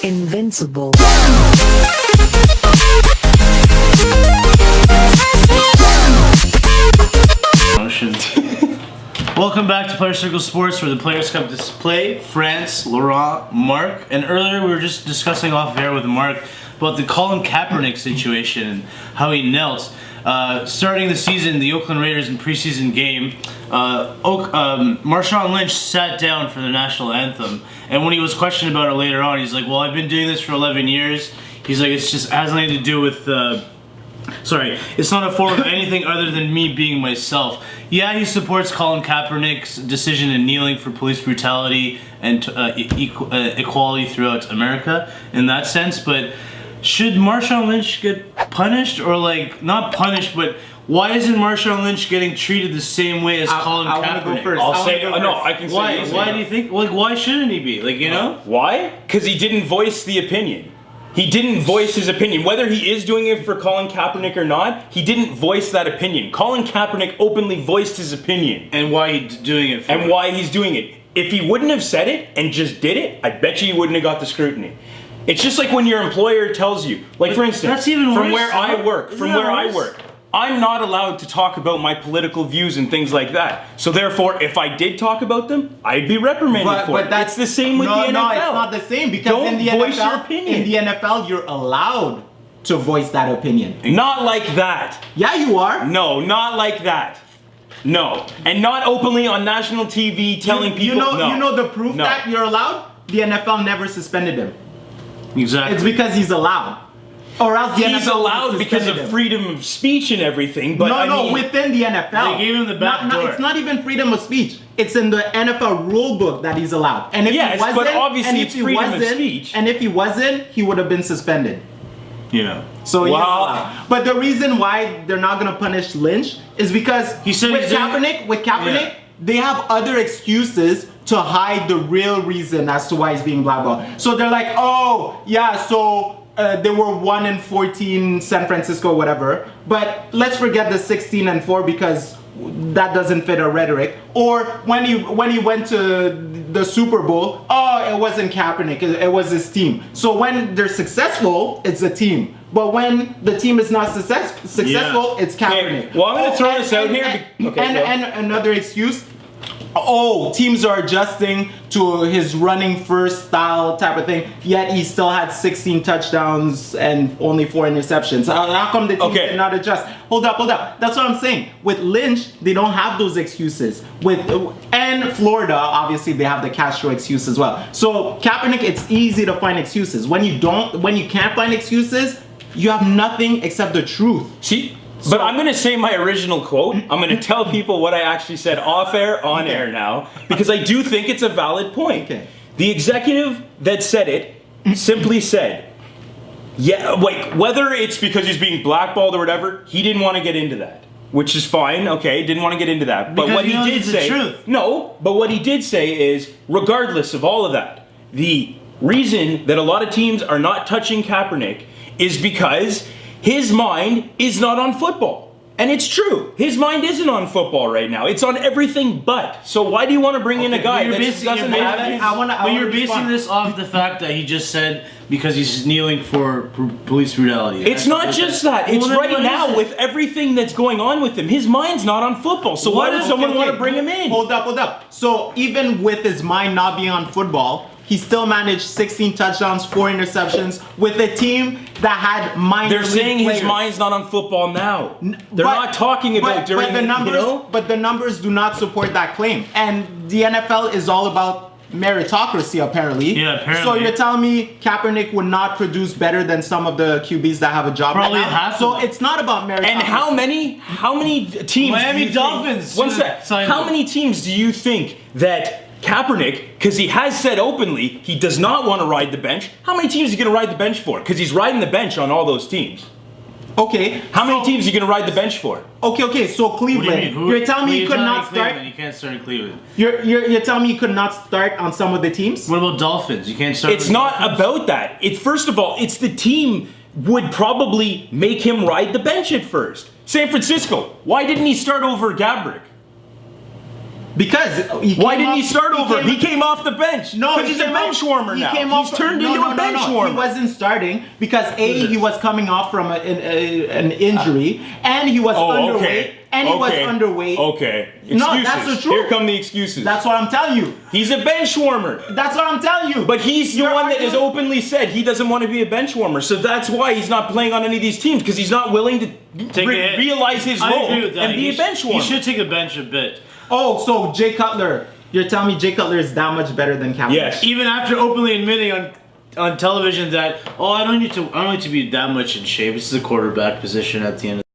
Invincible. Welcome back to Player Circle Sports, where the players come to play. France, Laurent, Mark, and earlier we were just discussing off air with Mark about the Colin Kaepernick situation and how he knelt. Starting the season, the Oakland Raiders in preseason game, Marshawn Lynch sat down for the National Anthem, and when he was questioned about it later on, he's like, well, I've been doing this for 11 years. He's like, it's just has nothing to do with, it's not a form of anything other than me being myself. Yeah, he supports Colin Kaepernick's decision in kneeling for police brutality and equality throughout America in that sense, but should Marshawn Lynch get punished, or like not punished, but why isn't Marshawn Lynch getting treated the same way as Colin Kaepernick? I want to go first. I can why? say Why do you think? Like, why shouldn't he be? Like, you know? Why? Because he didn't voice the opinion. He didn't voice his opinion. Whether he is doing it for Colin Kaepernick or not, he didn't voice that opinion. Colin Kaepernick openly voiced his opinion. And why he's doing it for. And why he's doing it. If he wouldn't have said it and just did it, I bet you he wouldn't have got the scrutiny. It's just like when your employer tells you, like, for instance, that's even from worse. where I work, I'm not allowed to talk about my political views and things like that. So therefore, if I did talk about them, I'd be reprimanded for it. That's the same with the NFL. No, it's not the same, because in the voice your NFL, opinion. in the NFL, you're allowed to voice that opinion. Not like that. Yeah, you are. No, not like that. No, and not openly on national TV telling people. You know the proof that you're allowed. The NFL never suspended him. Exactly. It's because he's allowed. Or else the he's NFL allowed because of freedom of speech and everything, but within the NFL. They gave him the back door. It's not even freedom of speech. It's in the NFL rule book that he's allowed. And if he wasn't, but obviously it's freedom of speech. And if he wasn't, he would have been suspended. Yeah. So he's allowed. But the reason why they're not going to punish Lynch is because with Kaepernick, they have other excuses to hide the real reason as to why he's being blackballed. So they're like, oh, yeah, so they were 1-14 San Francisco, whatever. But let's forget the 16-4 because that doesn't fit our rhetoric. Or when he went to the Super Bowl, oh, it wasn't Kaepernick, it was his team. So when they're successful, it's a team. But when the team is not successful, it's Kaepernick. Okay. Well, I'm going to throw this out here. And another excuse, teams are adjusting to his running first style type of thing, yet he still had 16 touchdowns and only 4 interceptions. How come the team did not adjust? Hold up. That's what I'm saying. With Lynch, they don't have those excuses. And Florida, obviously, they have the Castro excuse as well. So Kaepernick, it's easy to find excuses. When you can't find excuses, you have nothing except the truth. See? But I'm going to say my original quote. I'm going to tell people what I actually said off air, on air now, because I do think it's a valid point. Okay. The executive that said it simply said, whether it's because he's being blackballed or whatever, he didn't want to get into that, which is fine. Okay, didn't want to get into that. But what he did say, but what he did say is, regardless of all of that, the reason that a lot of teams are not touching Kaepernick is because his mind is not on football. And it's true. His mind isn't on football right now. It's on everything but. So why do you want to bring in a guy that doesn't have it? But you're basing this off the fact that he just said because he's kneeling for police brutality. It's not just that. It's right now with everything that's going on with him. His mind's not on football. So why does someone want to bring him in? Hold up. So even with his mind not being on football, he still managed 16 touchdowns, 4 interceptions with a team that had minor They're saying players. His mind's not on football now. They're not talking about during the numbers. But the numbers do not support that claim. And the NFL is all about meritocracy, apparently. Yeah, apparently. So you're telling me Kaepernick would not produce better than some of the QBs that have a job Probably right now? So it's not about meritocracy. And how many teams? Miami Dolphins. One sec. How many teams do you think that Kaepernick, because he has said openly he does not want to ride the bench, how many teams is he going to ride the bench for? Because he's riding the bench on all those teams. Okay. How many teams are you going to ride the bench for? Okay. So Cleveland. You're telling me he could not start? You can't start in Cleveland. You're telling me he could not start on some of the teams? What about Dolphins? You can't start. It's not about that. It's first of all, it's the team would probably make him ride the bench at first. San Francisco. Why didn't he start over Gabrick? Because why didn't he start over? He came off the bench. No, because he's a bench warmer now. He's turned into a bench warmer. He wasn't starting because he was coming off from an injury, and he was underweight. Okay. And he was underweight. Okay. Excuses. No, that's the truth. Here come the excuses. That's what I'm telling you. He's a bench warmer. That's what I'm telling you. But he's the one that has openly said he doesn't want to be a bench warmer. So that's why he's not playing on any of these teams, because he's not willing to realize his role and be a bench warmer. He should take a bench a bit. Oh, so Jay Cutler. You're telling me Jay Cutler is that much better than Kaepernick? Yes. Even after openly admitting on television that, I don't need to be that much in shape. This is a quarterback position at the end of